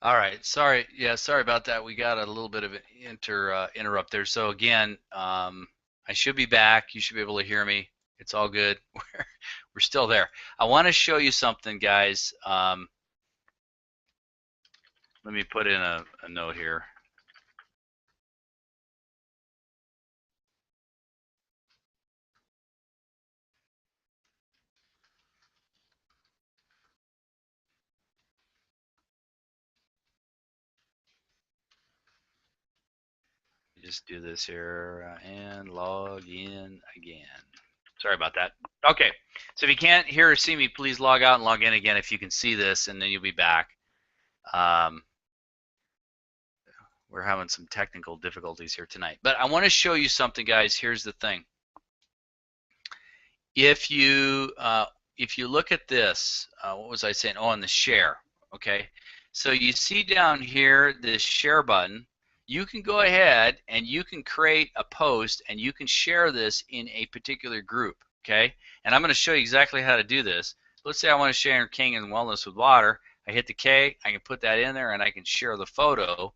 All right. Sorry. Yeah, sorry about that. We got a little bit of an interrupt there. So again, I should be back. You should be able to hear me. It's all good. We're still there. I want to show you something, guys. Let me put in a note here. Just do this here and log in again. Sorry about that. Okay. So if you can't hear or see me, please log out and log in again if you can see this, and then you'll be back. Um, we're having some technical difficulties here tonight. But I want to show you something, guys. Here's the thing. If you look at this, what was I saying? Oh, on the share. Okay. So you see down here this share button. You can go ahead and you can create a post and you can share this in a particular group. Okay. And I'm going to show you exactly how to do this. Let's say I want to share King and Wellness with Water. I hit the K. I can put that in there and I can share the photo,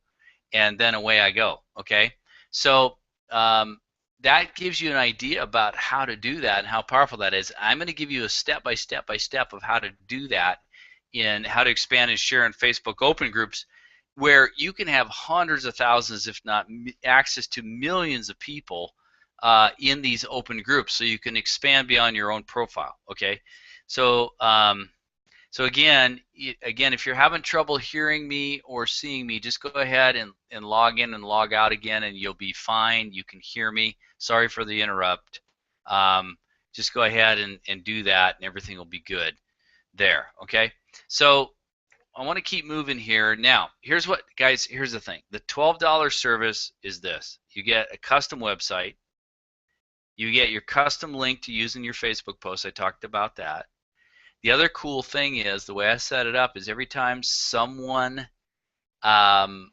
and then away I go. Okay. So that gives you an idea about how to do that and how powerful that is. I'm going to give you a step by step of how to do that in how to expand and share in Facebook open groups, where you can have hundreds of thousands, if not access to millions of people in these open groups, so you can expand beyond your own profile. Okay, so so again, if you're having trouble hearing me or seeing me, just go ahead and log in and log out again, and you'll be fine. You can hear me. Sorry for the interrupt. Just go ahead and do that, and everything will be good there. Okay. So I want to keep moving here. Now, here's what, guys. Here's the thing. The $12 service is this: you get a custom website. You get your custom link to use in your Facebook post. I talked about that. The other cool thing is the way I set it up is every time someone opts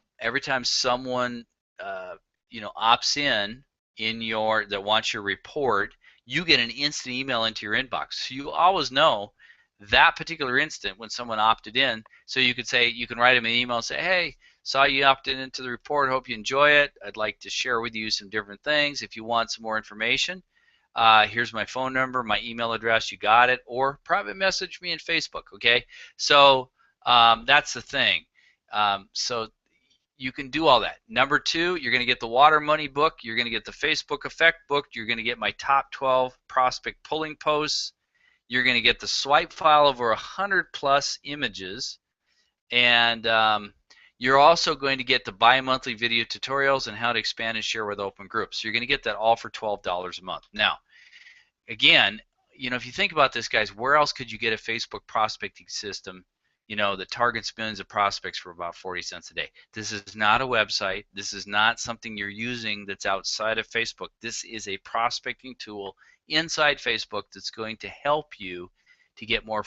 in your that wants your report, you get an instant email into your inbox. So you always know that particular instant when someone opted in. So you can write them an email and say, hey, saw you opted into the report. Hope you enjoy it. I'd like to share with you some different things. If you want some more information, here's my phone number, my email address, you got it, or private message me in Facebook. Okay, so that's the thing. So you can do all that. Number two, you're going to get the Water Money book. You're going to get the Facebook Effect book. You're going to get my top 12 prospect pulling posts. You're going to get the swipe file over 100 plus images, and you're also going to get the bi-monthly video tutorials and how to expand and share with open groups. So you're going to get that all for $12 a month. Now, again, if you think about this, guys, where else could you get a Facebook prospecting system, that targets millions of prospects for about 40 cents a day? This is not a website. This is not something you're using that's outside of Facebook. This is a prospecting tool inside Facebook that's going to help you to get more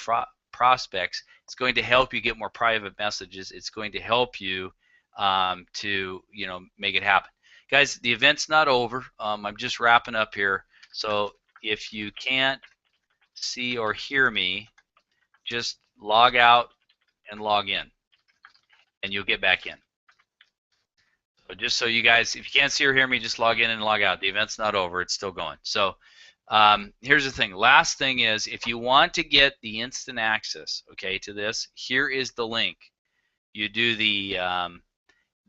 prospects. It's going to help you get more private messages. It's going to help you to make it happen. Guys, the event's not over. I'm just wrapping up here. So if you can't see or hear me, just log out and log in, and you'll get back in. So just so you guys, if you can't see or hear me, just log in and log out. The event's not over. It's still going. So here's the thing. Last thing is, if you want to get the instant access, okay, to this, here is the link. You do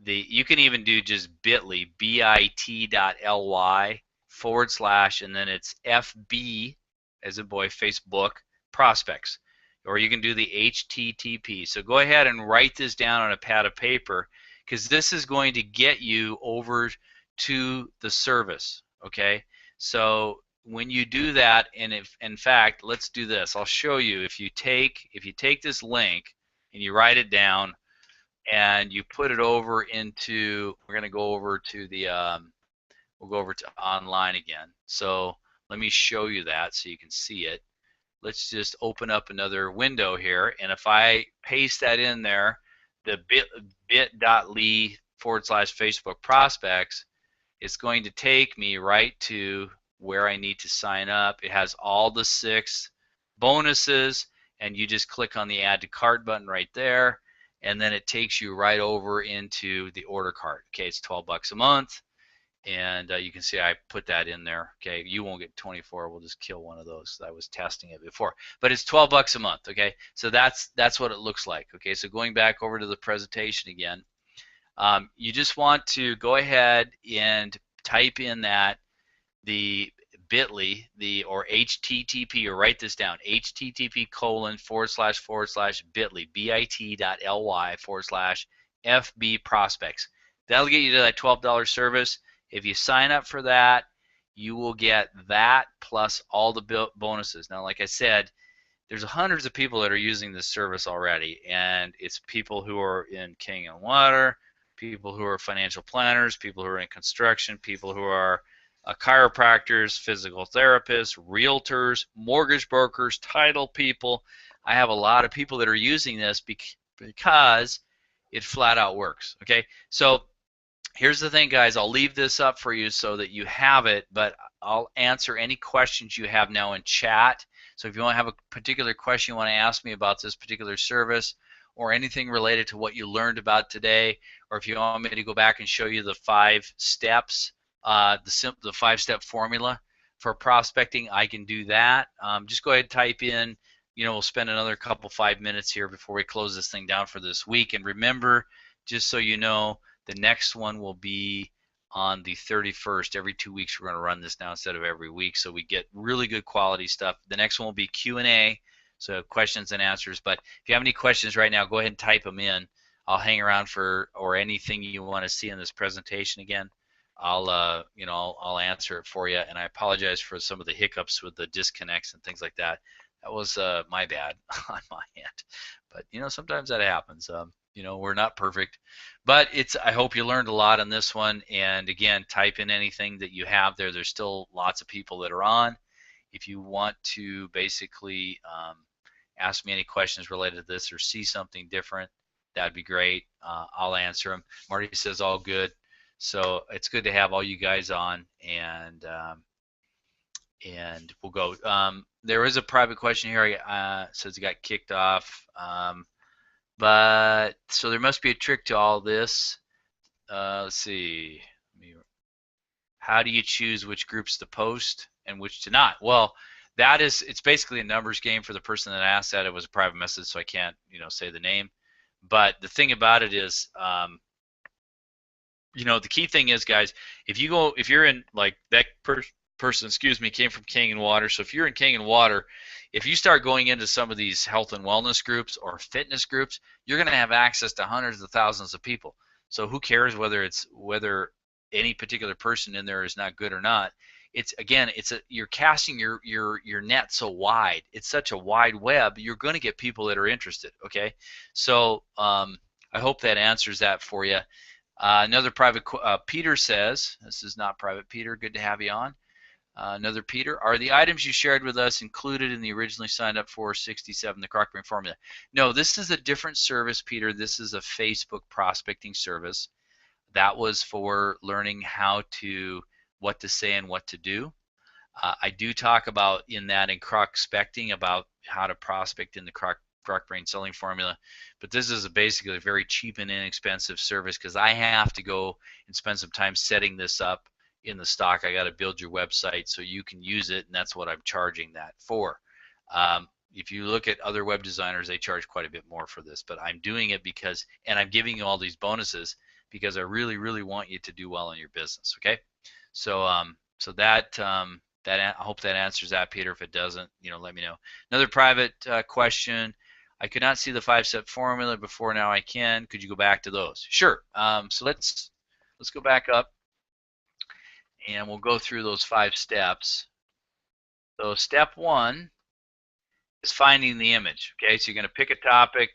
you can even do just bit.ly, bit.ly / and then it's FB as in boy, Facebook prospects, or you can do the HTTP. So go ahead and write this down on a pad of paper, because this is going to get you over to the service. Okay, so when you do that, and if in fact, let's do this. I'll show you. If you take this link and you write it down and you put it over into, we're going to go over to the we'll go over to online again. So let me show you that so you can see it. Let's just open up another window here, and if I paste that in there, the bit.ly / Facebook prospects, it's going to take me right to where I need to sign up. It has all the 6 bonuses, and you just click on the add to cart button right there, and then it takes you right over into the order cart. Okay, it's 12 bucks a month, and you can see I put that in there. Okay, you won't get 24. We'll just kill one of those. I was testing it before, but it's 12 bucks a month. Okay, so that's what it looks like. Okay, so going back over to the presentation again, you just want to go ahead and type in the bit.ly, or HTTP, or write this down, http://bit.ly, bit.ly/FB prospects. That'll get you to that $12 service. If you sign up for that, you will get that plus all the bonuses. Now, like I said, there's hundreds of people that are using this service already, and it's people who are in King and Water, people who are financial planners, people who are in construction, people who are chiropractors, physical therapists, realtors, mortgage brokers, title people. I have a lot of people that are using this because it flat out works. Okay, so here's the thing, guys. I'll leave this up for you so that you have it, but I'll answer any questions you have now in chat. So if you want to have a particular question you want to ask me about this particular service, or anything related to what you learned about today, or if you want me to go back and show you the 5 steps, the 5-step formula for prospecting, I can do that. Just go ahead and type in, we'll spend another 5 minutes here before we close this thing down for this week. And remember, just so you know, the next one will be on the 31st. Every 2 weeks we're going to run this now instead of every week, so we get really good quality stuff. The next one will be Q&A, so questions and answers. But if you have any questions right now, go ahead and type them in. I'll hang around or anything you want to see in this presentation again, I'll answer it for you. And I apologize for some of the hiccups with the disconnects and things like that. That was my bad on my end. But sometimes that happens. We're not perfect, but I hope you learned a lot on this one. And again, type in anything that you have there. There's still lots of people that are on. If you want to basically ask me any questions related to this or see something different, that'd be great. I'll answer them. Marty says all good. So it's good to have all you guys on, and we'll go. There is a private question here. Says it got kicked off. But so there must be a trick to all this. Let's see. How do you choose which groups to post and which to not? Well, it's basically a numbers game for the person that asked that. It was a private message, so I can't say the name. But the thing about it is, the key thing is, guys, if you're in, like, that person, came from King and Water. So if you're in King and Water, if you start going into some of these health and wellness groups or fitness groups, you're going to have access to hundreds of thousands of people. So who cares whether any particular person in there is not good or not? You're casting your net so wide. It's such a wide web. You're going to get people that are interested. Okay, so I hope that answers that for you. Another private Peter says, this is not private Peter, good to have you on. Another Peter, are the items you shared with us included in the originally signed up for 67, the Croc Brain formula? No, this is a different service, Peter. This is a Facebook prospecting service. That was for learning what to say and what to do. I do talk about in Crocspecting about how to prospect in the Croc Brain selling formula, but this is basically a very cheap and inexpensive service because I have to go and spend some time setting this up in the stock. I got to build your website so you can use it, and that's what I'm charging that for. If you look at other web designers, they charge quite a bit more for this, but I'm doing it and I'm giving you all these bonuses because I really, really want you to do well in your business. Okay, so I hope that answers that, Peter. If it doesn't, let me know. Another private question. I could not see the 5-step formula before. Now I can. Could you go back to those? Sure. So let's go back up, and we'll go through those 5 steps. So step 1 is finding the image. Okay, so you're going to pick a topic,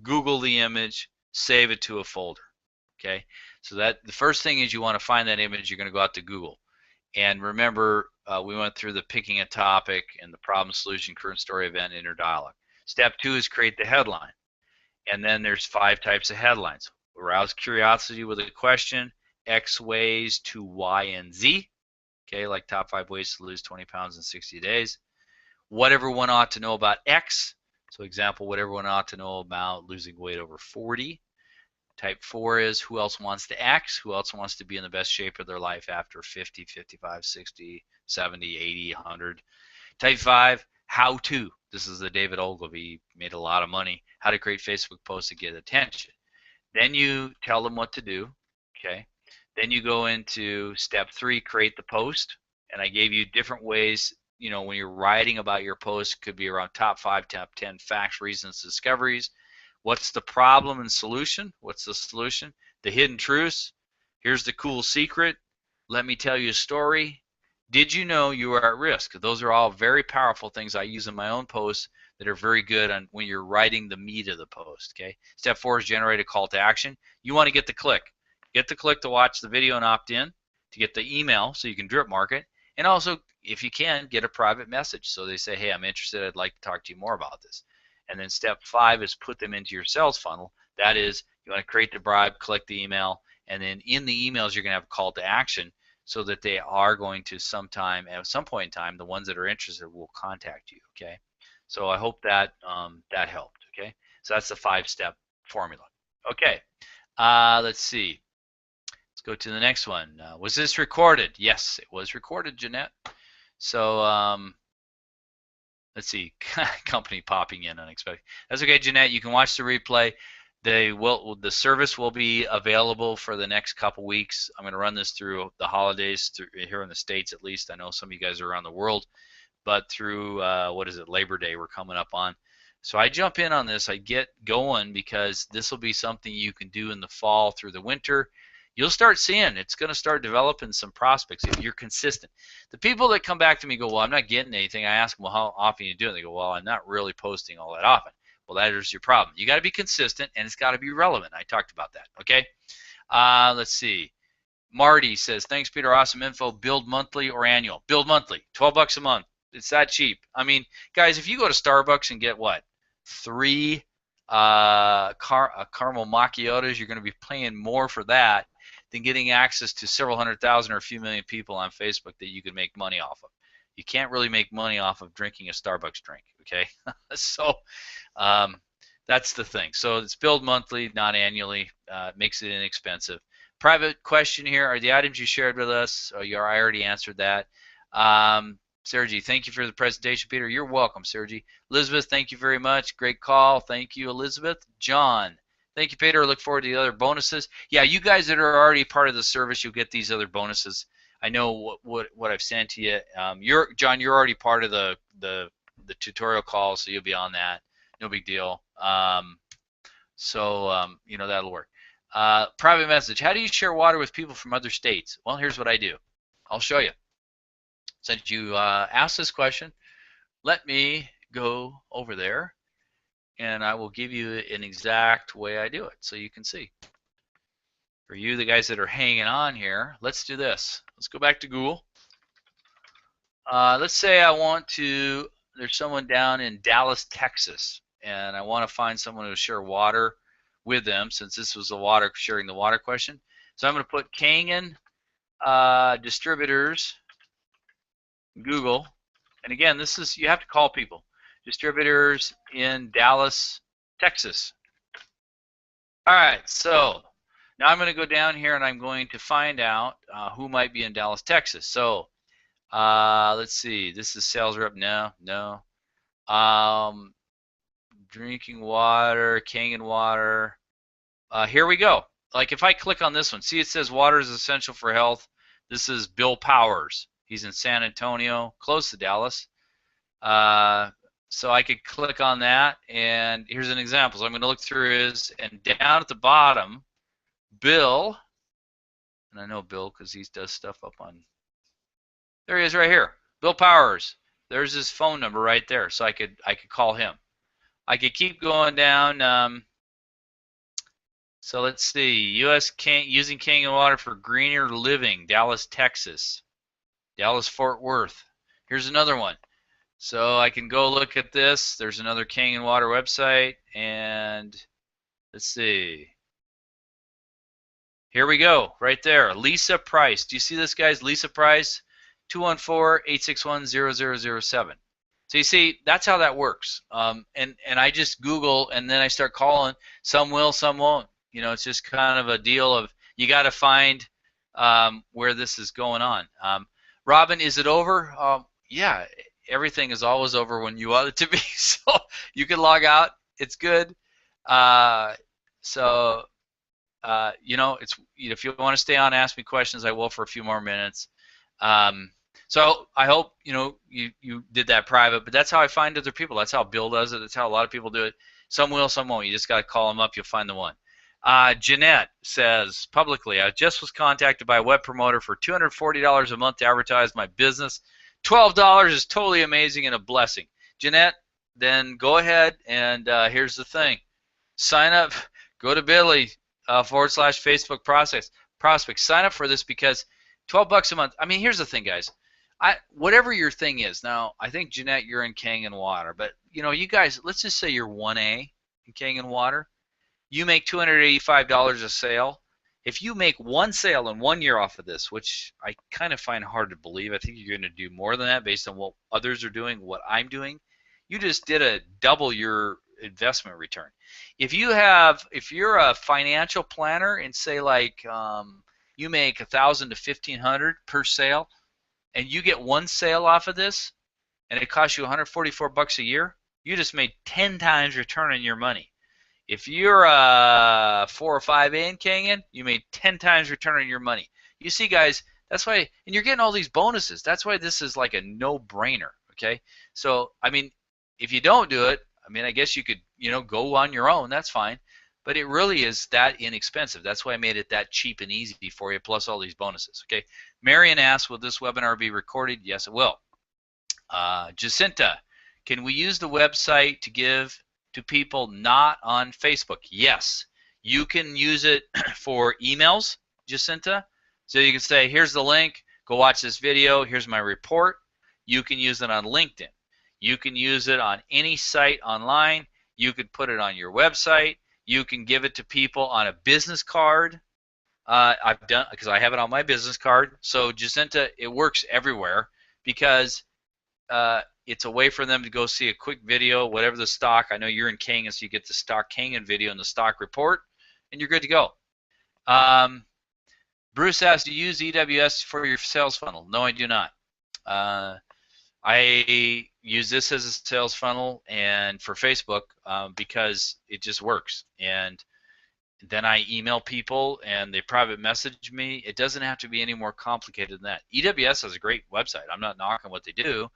Google the image, save it to a folder. Okay, so the first thing is you want to find that image. You're going to go out to Google, and remember we went through the picking a topic and the problem, solution, current story, event, inner dialogue. Step 2 is create the headline, and then there's 5 types of headlines. Arouse curiosity with a question, X ways to Y and Z, okay, like top 5 ways to lose 20 pounds in 60 days. What everyone ought to know about X, So example, what everyone ought to know about losing weight over 40. Type 4 is who else wants to X, who else wants to be in the best shape of their life after 50, 55, 60, 70, 80, 100. Type 5, how to. This is the David Ogilvy, made a lot of money. How to create Facebook posts to get attention. Then you tell them what to do, okay? Then you go into step 3, create the post. And I gave you different ways, when you're writing about your post, could be around top 5, top 10 facts, reasons, discoveries. What's the problem and solution? What's the solution? The hidden truths. Here's the cool secret. Let me tell you a story. Did you know you are at risk? Those are all very powerful things I use in my own posts that are very good on when you're writing the meat of the post. Okay. Step 4 is generate a call to action. You want to get the click. Get the click to watch the video and opt in, to get the email so you can drip market, and also, if you can, get a private message so they say, hey, I'm interested. I'd like to talk to you more about this. And then step 5 is put them into your sales funnel. That is, you want to create the bribe, collect the email, and then in the emails you're going to have a call to action so that they are going to at some point in time, the ones that are interested will contact you. Okay. So I hope that that helped. Okay. So that's the 5-step formula. Okay. Let's see. Let's go to the next one. Was this recorded? Yes, it was recorded, Jeanette. So let's see, company popping in unexpected. That's okay, Jeanette. You can watch the replay. The service will be available for the next couple weeks. I'm going to run this through the holidays here in the States, at least. I know some of you guys are around the world, but through Labor Day we're coming up on. So I jump in on this. I get going because this will be something you can do in the fall through the winter. You'll start seeing it's going to start developing some prospects if you're consistent. The people that come back to me go, well, I'm not getting anything. I ask them, well, how often you do it? They go, well, I'm not really posting all that often. Well, that is your problem. You got to be consistent, and it's got to be relevant. I talked about that. Okay. Let's see. Marty says, thanks, Peter. Awesome info. Build monthly or annual? Build monthly. $12 a month. It's that cheap. I mean, guys, if you go to Starbucks and get what? 3 caramel macchiatos, you're going to be paying more for that than getting access to several 100,000 or a few million people on Facebook that you can make money off of. You can't really make money off of drinking a Starbucks drink, okay? So that's the thing. So it's billed monthly, not annually. Makes it inexpensive. Private question here. Are the items you shared with us, I already answered that. Sergi, thank you for the presentation, Peter. You're welcome, Sergi. Elizabeth, thank you very much. Great call. Thank you, Elizabeth. John, thank you, Peter. I look forward to the other bonuses. Yeah, you guys that are already part of the service, you'll get these other bonuses. I know what I've sent to you. John, you're already part of the tutorial call, so you'll be on that. No big deal. That'll work. Private message. How do you share water with people from other states? Well, here's what I do. I'll show you. Since you asked this question, let me go over there and I will give you an exact way I do it so you can see. For you, the guys that are hanging on here, let's do this. Let's go back to Google. Let's say I want to, there's someone down in Dallas, Texas, and I want to find someone to share water with them since this was sharing the water question. So I'm going to put Kangen distributors, Google, and again, this is, you have to call people. Distributors in Dallas, Texas. All right, so now I'm going to go down here and I'm going to find out who might be in Dallas, Texas. So let's see, this is sales rep. No. Drinking water, Kangen water. Here we go. Like if I click on this one, see it says water is essential for health. This is Bill Powers. He's in San Antonio, close to Dallas. So I could click on that, and here's an example. So I'm going to look through his, and down at the bottom, Bill, and I know Bill because he does stuff up on, there he is right here, Bill Powers. There's his phone number right there, so I could call him. I could keep going down. So let's see, using Kangen water for greener living, Dallas, Texas. Dallas, Fort Worth. Here's another one. So I can go look at this. There's another Kangen water website, and let's see. Here we go, right there. Lisa Price. Do you see this, guys? Lisa Price, 214-861-0007. So you see, that's how that works. And I just Google, and then I start calling. Some will, some won't. You know, it's just kind of a deal of you got to find where this is going on. Robin, is it over? Yeah, everything is always over when you want it to be. So you can log out. It's good. Uh, so you know, it's if you want to stay on, ask me questions. I will for a few more minutes. So I hope you know you did that private, but that's how I find other people. That's how Bill does it. That's how a lot of people do it. Some will, some won't. You just got to call them up. You'll find the one. Jeanette says publicly, I just was contacted by a web promoter for $240 a month to advertise my business. $12 is totally amazing and a blessing. Jeanette, then go ahead and here's the thing. Sign up. Go to Bitly /Facebook prospects. Sign up for this because $12 a month. I mean, here's the thing, guys. Whatever your thing is. Now, I think Jeanette, you're in Kangen Water, but you know, you guys, let's just say you're 1A in Kangen Water. You make $285 a sale. If you make one sale in 1 year off of this, which I kind of find hard to believe, I think you're going to do more than that based on what others are doing, what I'm doing. You just did a double your investment return. If you're a financial planner and say like you make $1,000 to $1,500 per sale, and you get one sale off of this, and it costs you $144 a year, you just made 10 times return on your money. If you're a 4 or 5A in Kangen, you made 10 times return on your money. You see, guys, that's why, and you're getting all these bonuses. That's why this is like a no-brainer. Okay, so I mean, if you don't do it, I mean, I guess you could, you know, go on your own. That's fine, but it really is that inexpensive. That's why I made it that cheap and easy for you, plus all these bonuses. Okay, Marion asks, will this webinar be recorded? Yes, it will. Jacinta, can we use the website to give to people not on Facebook? Yes, you can use it for emails, Jacinta. So you can say, here's the link, go watch this video, here's my report. You can use it on LinkedIn. You can use it on any site online. You could put it on your website. You can give it to people on a business card. I've done, because I have it on my business card. So Jacinta, it works everywhere because it's a way for them to go see a quick video, whatever the stock. I know you're in Kangen, so you get the stock Kangen video and the stock report, and you're good to go. Bruce asks, do you use EWS for your sales funnel? No, I do not. I use this as a sales funnel and for Facebook because it just works. And then I email people and they private message me. It doesn't have to be any more complicated than that. EWS has a great website. I'm not knocking what they do.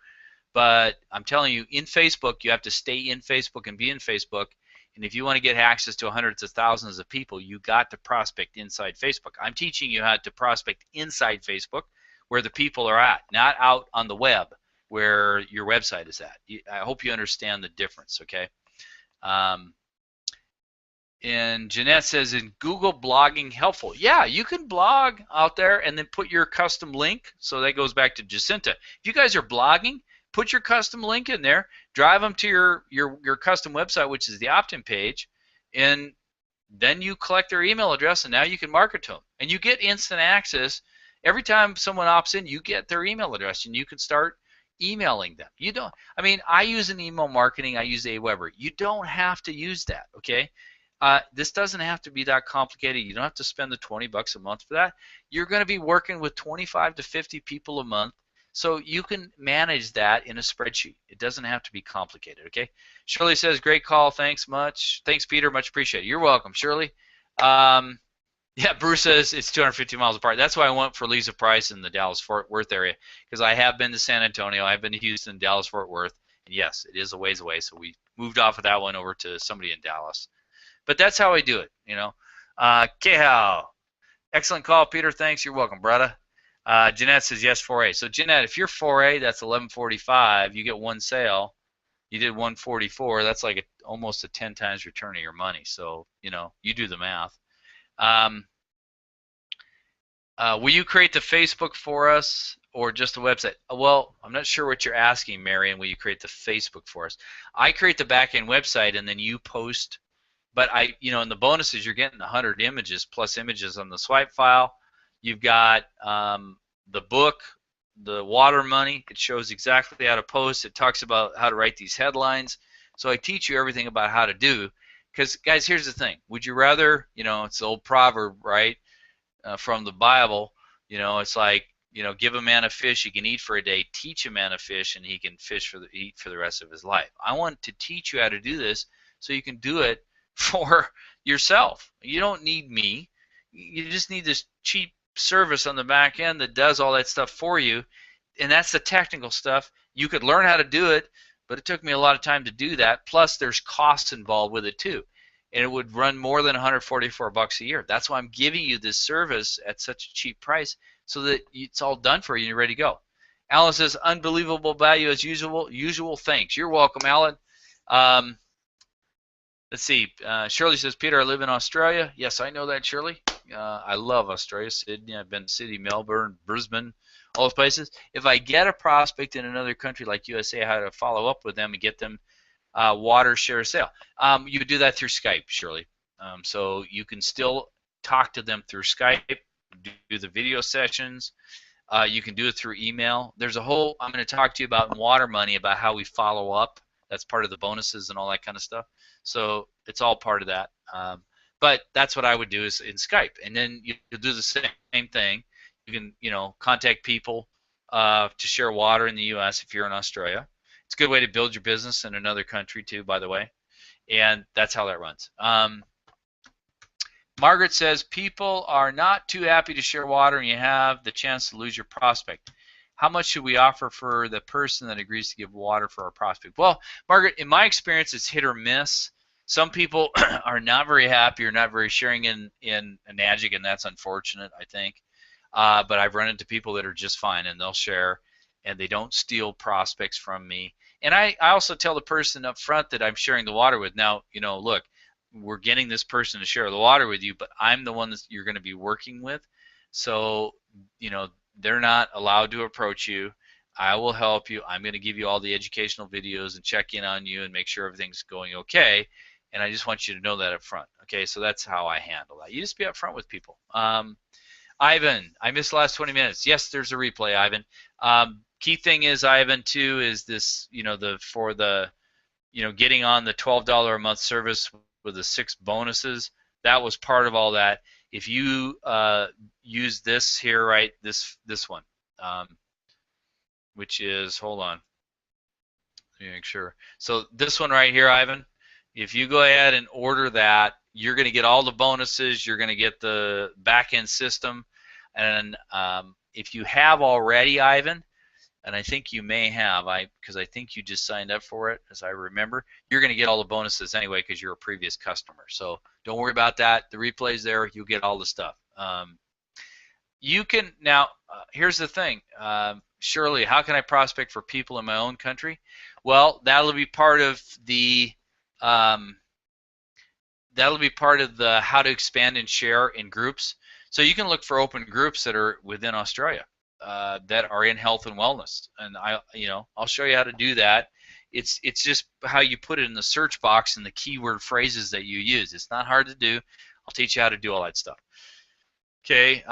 But I'm telling you, in Facebook, you have to stay in Facebook and be in Facebook. And if you want to get access to hundreds of thousands of people, you got to prospect inside Facebook. I'm teaching you how to prospect inside Facebook where the people are at, not out on the web where your website is at. I hope you understand the difference, okay? And Jeanette says, is Google blogging helpful? Yeah, you can blog out there and then put your custom link. So that goes back to Jacinta. If you guys are blogging, put your custom link in there, drive them to your custom website, which is the opt-in page, and then you collect their email address, and now you can market to them. And you get instant access. Every time someone opts in, you get their email address, and you can start emailing them. You don't, I mean, I use an email marketing. I use Aweber. You don't have to use that, okay? This doesn't have to be that complicated. You don't have to spend the $20 a month for that. You're going to be working with 25 to 50 people a month. So you can manage that in a spreadsheet. It doesn't have to be complicated, okay? Shirley says, great call, thanks much. Thanks, Peter, much appreciated. You're welcome, Shirley. Yeah, Bruce says it's 250 miles apart. That's why I went for Lisa Price in the Dallas-Fort Worth area, because I have been to San Antonio, I've been to Houston, Dallas-Fort Worth, and yes, it is a ways away, so we moved off of that one over to somebody in Dallas. But that's how I do it, you know. Kehal, excellent call, Peter, thanks, you're welcome, brother. Jeanette says yes, 4A. So Jeanette, if you're 4A, that's 1145. You get one sale. You did 144. That's like almost a 10 times return of your money. So you know, you do the math. Will you create the Facebook for us or just the website? Well, I'm not sure what you're asking, Marion. Will you create the Facebook for us? I create the back-end website and then you post. But you know, in the bonuses, you're getting 100 images plus images on the swipe file. You've got the book, the water money. It shows exactly how to post. It talks about how to write these headlines. So I teach you everything about how to do. Because guys, here's the thing: would you rather, it's the old proverb, right, from the Bible? It's like, give a man a fish he can eat for a day. Teach a man a fish, and he can eat for the rest of his life. I want to teach you how to do this so you can do it for yourself. You don't need me. You just need this cheap service on the back end that does all that stuff for you, and that's the technical stuff. You could learn how to do it, but it took me a lot of time to do that. Plus, there's costs involved with it too, and it would run more than 144 bucks a year. That's why I'm giving you this service at such a cheap price, so that it's all done for you and you're ready to go. Alan says, unbelievable value as usual. Usual, thanks. You're welcome, Alan. Let's see. Shirley says, Peter, I live in Australia. Yes, I know that, Shirley. I love Australia, Sydney. I've been to Sydney, Melbourne, Brisbane, all those places. If I get a prospect in another country like USA, how to follow up with them and get them water share sale. You would do that through Skype, Shirley. So you can still talk to them through Skype, do the video sessions. You can do it through email. There's a whole, I'm going to talk to you about in Water Money about how we follow up. That's part of the bonuses and all that kind of stuff. So it's all part of that. But that's what I would do is in Skype. And then you'll do the same thing. You can, contact people to share water in the U.S. if you're in Australia. It's a good way to build your business in another country too, by the way. And that's how that runs. Margaret says, people are not too happy to share water and you have the chance to lose your prospect. How much should we offer for the person that agrees to give water for our prospect? Well, Margaret, in my experience, it's hit or miss. Some people are not very happy or not very sharing in Enagic, and that's unfortunate, I think. But I've run into people that are just fine, and they'll share, and they don't steal prospects from me. And I also tell the person up front that I'm sharing the water with. Now, look, we're getting this person to share the water with you, but I'm the one that you're going to be working with. So, they're not allowed to approach you. I will help you. I'm going to give you all the educational videos and check in on you and make sure everything's going okay. And I just want you to know that up front. Okay, so that's how I handle that. You just be up front with people. Ivan, I missed the last 20 minutes. Yes, there's a replay, Ivan. Key thing is, Ivan, too, is this, getting on the $12 a month service with the 6 bonuses. That was part of all that. If you use this here, right, this one, which is, hold on, let me make sure. So this one right here, Ivan, if you go ahead and order that, you're going to get all the bonuses. You're going to get the back-end system. And if you have already, Ivan, and I think you may have, because I think you just signed up for it, as I remember, you're going to get all the bonuses anyway because you're a previous customer. So don't worry about that. The replay's there. You'll get all the stuff. You can now. Here's the thing, Shirley. How can I prospect for people in my own country? Well, that'll be part of the how to expand and share in groups. So you can look for open groups that are within Australia. That are in health and wellness, and I'll show you how to do that. It's just how you put it in the search box and the keyword phrases that you use. It's not hard to do. I'll teach you how to do all that stuff. Okay.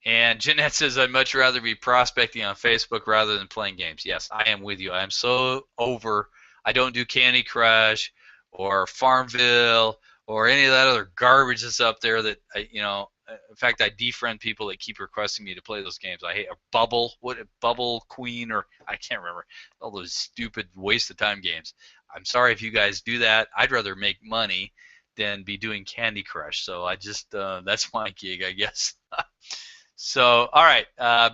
And Jeanette says, I'd much rather be prospecting on Facebook rather than playing games. Yes, I am with you. I am so over. I don't do Candy Crush or Farmville or any of that other garbage that's up there that in fact, I defriend people that keep requesting me to play those games. I hate Bubble Queen, or I can't remember, all those stupid waste of time games. I'm sorry if you guys do that. I'd rather make money than be doing Candy Crush. So I just that's my gig, I guess. So all right,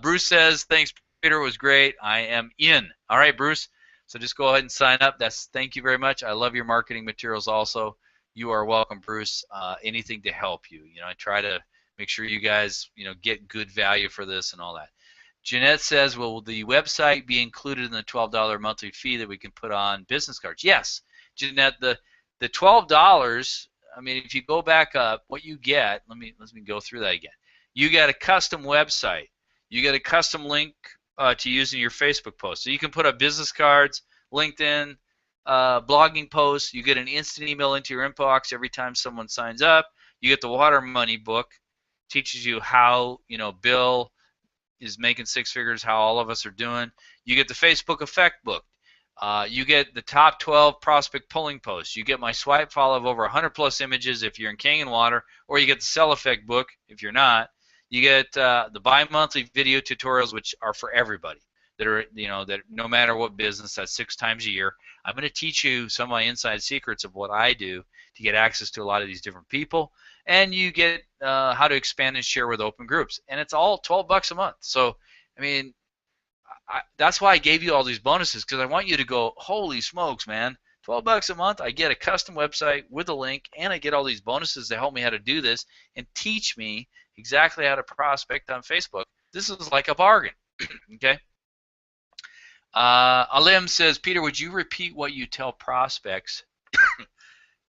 Bruce says, thanks, Peter, it was great. I am in. All right, Bruce. So just go ahead and sign up. Thank you very much. I love your marketing materials also. You are welcome, Bruce. Anything to help you. I try to make sure you guys, get good value for this and all that. Jeanette says, will the website be included in the $12 monthly fee that we can put on business cards? Yes, Jeanette, the $12, I mean, if you go back up, what you get, let me go through that again. You get a custom website. You get a custom link to use in your Facebook post. So you can put up business cards, LinkedIn, blogging posts. You get an instant email into your inbox every time someone signs up. You get the Water Money book. teaches you how, Bill is making six figures, how all of us are doing. You get the Facebook Effect book. You get the top 12 prospect pulling posts. You get my swipe file of over 100 plus images if you're in Kangen Water, or you get the Sell Effect book if you're not. You get the bi-monthly video tutorials, which are for everybody. That are, that no matter what business, that's 6 times a year. I'm going to teach you some of my inside secrets of what I do to get access to a lot of these different people. And you get how to expand and share with open groups. And it's all $12 a month. So, I mean, that's why I gave you all these bonuses, because I want you to go, holy smokes, man, $12 a month, I get a custom website with a link, and I get all these bonuses that help me how to do this and teach me exactly how to prospect on Facebook. This is like a bargain. Okay. Alim says, Peter, would you repeat what you tell prospects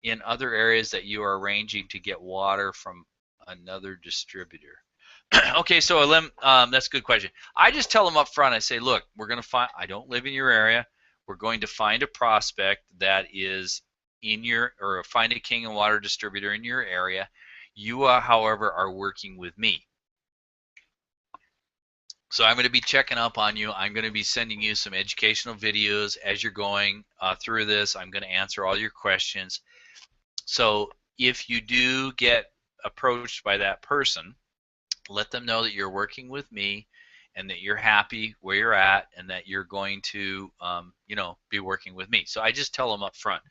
in other areas that you are arranging to get water from another distributor? Okay, so Alim, that's a good question. I just tell them up front, I say, look, we're going to find, I don't live in your area. We're going to find a prospect that is in your, or find a Kangen Water distributor in your area. You, however, are working with me. So I'm going to be checking up on you. I'm going to be sending you some educational videos as you're going through this. I'm going to answer all your questions. So if you do get approached by that person, let them know that you're working with me and that you're happy where you're at and that you're going to, be working with me. So I just tell them up front.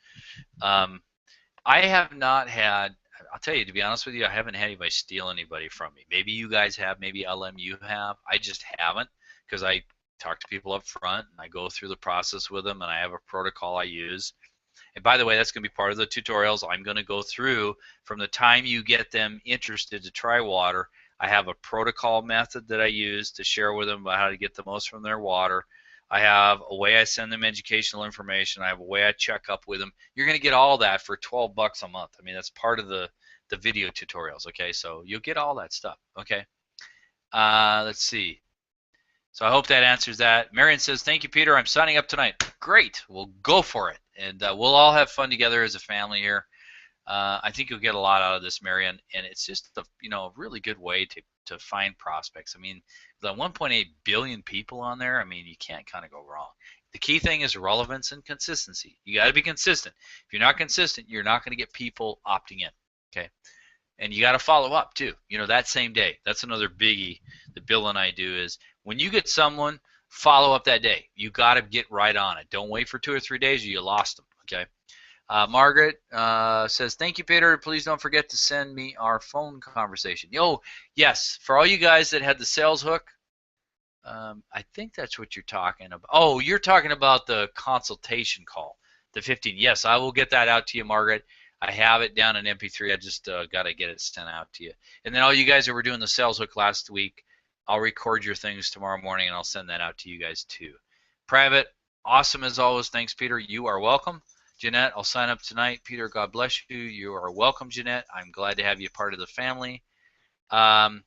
I have not had, I'll tell you, to be honest with you, I haven't had anybody steal anybody from me. Maybe you guys have, maybe LM you have. I just haven't, because I talk to people up front and I go through the process with them and I have a protocol I use. And by the way, that's going to be part of the tutorials. I'm going to go through from the time you get them interested to try water. I have a protocol method that I use to share with them about how to get the most from their water. I have a way I send them educational information. I have a way I check up with them. You're going to get all that for $12 a month. I mean, that's part of the video tutorials, okay? So you'll get all that stuff, okay? Let's see. So I hope that answers that. Marion says, thank you, Peter. I'm signing up tonight. Great. We'll go for it. And we'll all have fun together as a family here. I think you'll get a lot out of this, Marion, and it's just a really good way to find prospects. I mean, the 1.8 billion people on there, I mean, you can't kind of go wrong. The key thing is relevance and consistency. You got to be consistent. If you're not consistent, you're not going to get people opting in. Okay, and you got to follow up too. That same day. That's another biggie that Bill and I do is when you get someone, follow up that day. You got to get right on it. Don't wait for 2 or 3 days or you lost them. Okay. Margaret says, thank you, Peter. Please don't forget to send me our phone conversation. Yes, for all you guys that had the sales hook, I think that's what you're talking about. Oh, you're talking about the consultation call, the 15. Yes, I will get that out to you, Margaret. I have it down in MP3. I just got to get it sent out to you. And then all you guys that were doing the sales hook last week, I'll record your things tomorrow morning, and I'll send that out to you guys too. Private, awesome as always. Thanks, Peter. You are welcome. Jeanette, I'll sign up tonight. Peter, God bless you. You are welcome, Jeanette. I'm glad to have you part of the family. Alan,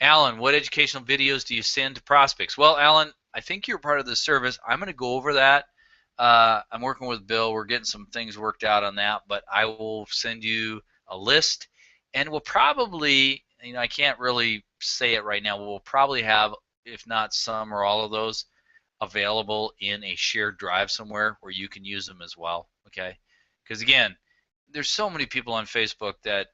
what educational videos do you send to prospects? Well, Alan, I think you're part of the service. I'm going to go over that. I'm working with Bill. We're getting some things worked out on that, but I will send you a list, and we'll probably, I can't really say it right now. We'll probably have, if not some or all of those, available in a shared drive somewhere where you can use them as well, okay? Because again, there's so many people on Facebook that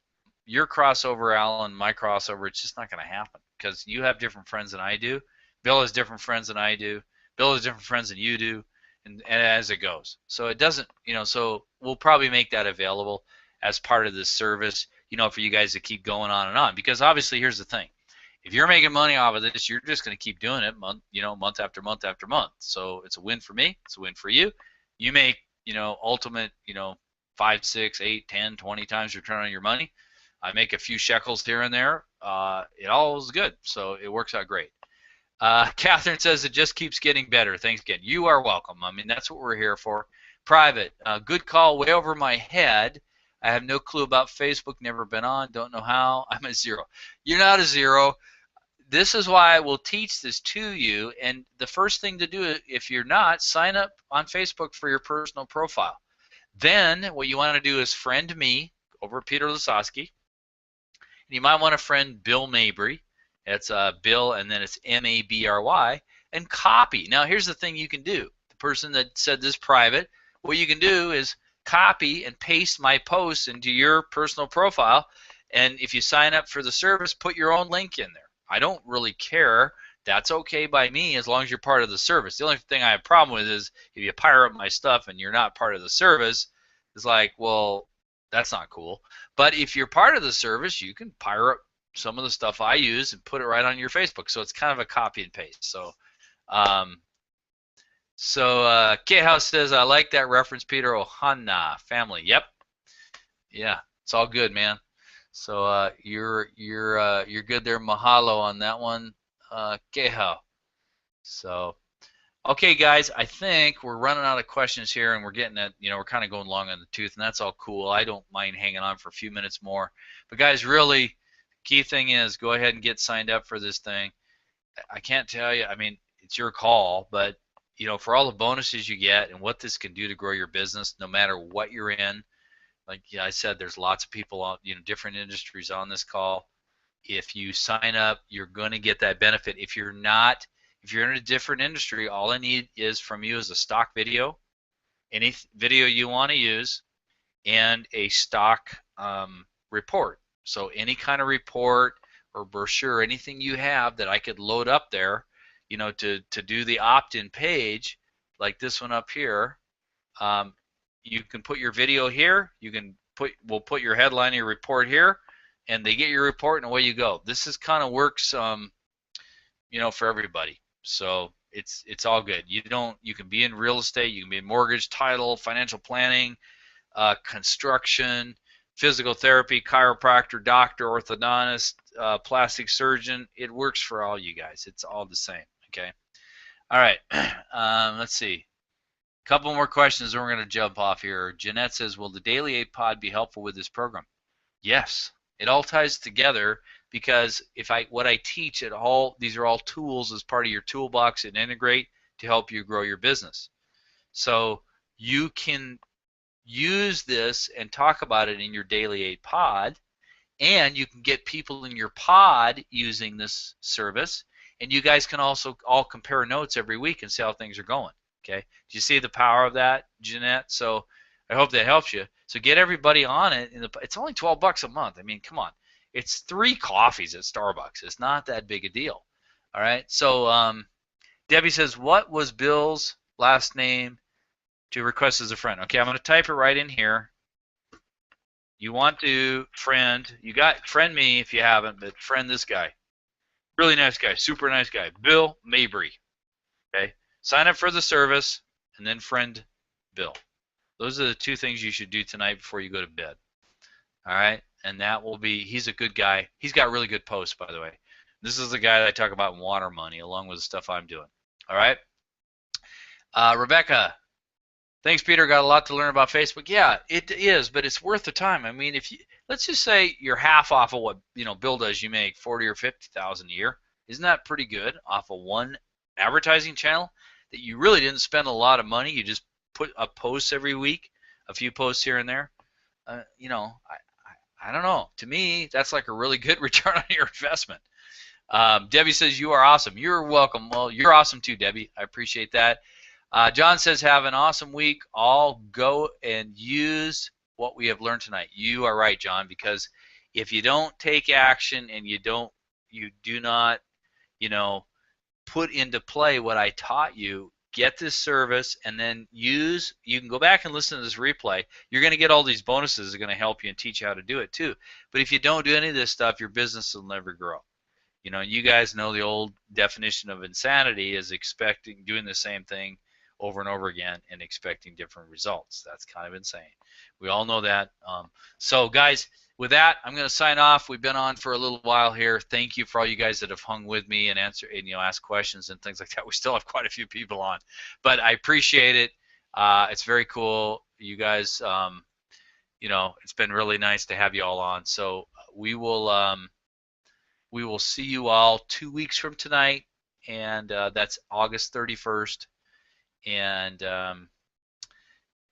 your crossover, Alan, my crossover, it's just not going to happen because you have different friends than I do. Bill has different friends than I do. Bill has different friends than you do, and as it goes. So it doesn't, so we'll probably make that available as part of this service, for you guys to keep going on and on. Because obviously, here's the thing. If you're making money off of this, you're just going to keep doing it month after month after month. So it's a win for me. It's a win for you. You make, ultimate, 5, 6, 8, 10, 20 times return on your money. I make a few shekels here and there. It all is good. So it works out great. Catherine says it just keeps getting better. Thanks again. You are welcome. I mean, that's what we're here for. Private. Good call. Way over my head. I have no clue about Facebook. Never been on. Don't know how. I'm a 0. You're not a 0. This is why I will teach this to you. And the first thing to do, if you're not, sign up on Facebook for your personal profile. Then what you want to do is friend me over at Peter Lasowski. you might want to friend Bill Mabry. It's Bill, and then it's Mabry, and copy. Now, here's the thing you can do. The person that said this private, what you can do is copy and paste my posts into your personal profile, and if you sign up for the service, put your own link in there. I don't really care. That's okay by me as long as you're part of the service. The only thing I have a problem with is if you pirate my stuff and you're not part of the service, it's like, well, that's not cool. But if you're part of the service, you can pirate some of the stuff I use and put it right on your Facebook. So it's kind of a copy and paste. So, K-House says, I like that reference, Peter. Ohana family. Yep. Yeah, it's all good, man. So you're good there. Mahalo on that one, Keho. So, okay, guys, I think we're running out of questions here, and we're getting at, we're kind of going long on the tooth, and that's all cool. I don't mind hanging on for a few minutes more. But guys, really, key thing is go ahead and get signed up for this thing. I can't tell you. I mean, it's your call, but for all the bonuses you get and what this can do to grow your business, no matter what you're in. Like I said, there's lots of people on, different industries on this call. If you sign up, you're going to get that benefit. If you're not, if you're in a different industry, all I need is from you is a stock video, any video you want to use, and a stock report. So any kind of report or brochure, anything you have that I could load up there, to do the opt-in page, like this one up here. You can put your video here. We'll put your headline, your report here, and they get your report, and away you go. This is kind of works, for everybody. So it's all good. You can be in real estate, you can be in mortgage, title, financial planning, construction, physical therapy, chiropractor, doctor, orthodontist, plastic surgeon. It works for all you guys. It's all the same. Okay. All right. Let's see. Couple more questions, and we're going to jump off here. Jeanette says, will the Daily 8 Pod be helpful with this program? Yes. It all ties together because what I teach at all, these are all tools as part of your toolbox and integrate to help you grow your business. So you can use this and talk about it in your Daily 8 Pod, and you can get people in your pod using this service, and you guys can also all compare notes every week and see how things are going. Okay, do you see the power of that, Jeanette? So I hope that helps you. So get everybody on it. It's only $12 a month. I mean, come on. It's 3 coffees at Starbucks. It's not that big a deal. All right. So Debbie says, what was Bill's last name to request as a friend? Okay, I'm going to type it right in here. You want to friend me if you haven't, but friend this guy. Really nice guy, super nice guy, Bill Mabry. Okay. Sign up for the service, and then friend Bill. Those are the 2 things you should do tonight before you go to bed. All right? And that will be, he's a good guy. He's got really good posts, by the way. This is the guy that I talk about in Water Money, along with the stuff I'm doing. All right? Rebecca, thanks, Peter. Got a lot to learn about Facebook. Yeah, it is, but it's worth the time. I mean, let's just say you're half off of what Bill does. You make 40 or 50,000 a year. Isn't that pretty good off of one advertising channel that you really didn't spend a lot of money? You just put up posts every week, a few posts here and there. I don't know. To me, that's like a really good return on your investment. Debbie says, you are awesome. You're welcome. Well, you're awesome too, Debbie. I appreciate that. John says, have an awesome week. All go and use what we have learned tonight. You are right, John, because if you don't take action and you do not, put into play what I taught you, get this service, and then you can go back and listen to this replay. You're going to get all these bonuses that are going to help you and teach you how to do it too. But if you don't do any of this stuff, your business will never grow. You guys know the old definition of insanity is doing the same thing over and over again and expecting different results. That's kind of insane. We all know that. So guys, with that, I'm going to sign off. We've been on for a little while here. Thank you for all you guys that have hung with me and asked questions and things like that. We still have quite a few people on, but I appreciate it. It's very cool. You guys, it's been really nice to have you all on. So we will see you all 2 weeks from tonight, and that's August 31st. And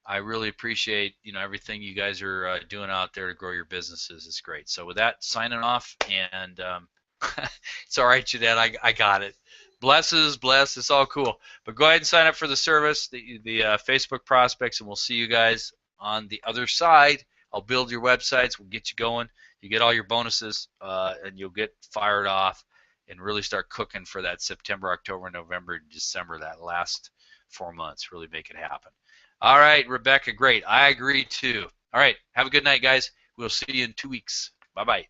I really appreciate everything you guys are doing out there to grow your businesses. It's great. So with that, signing off, and it's all right, Jeanette. I got it. Bless. It's all cool. But go ahead and sign up for the service, the Facebook prospects, and we'll see you guys on the other side. I'll build your websites. We'll get you going. You get all your bonuses, and you'll get fired off and really start cooking for that September, October, November, December, that last 4 months. Really make it happen. All right, Rebecca, great. I agree too. All right, have a good night, guys. We'll see you in 2 weeks. Bye-bye.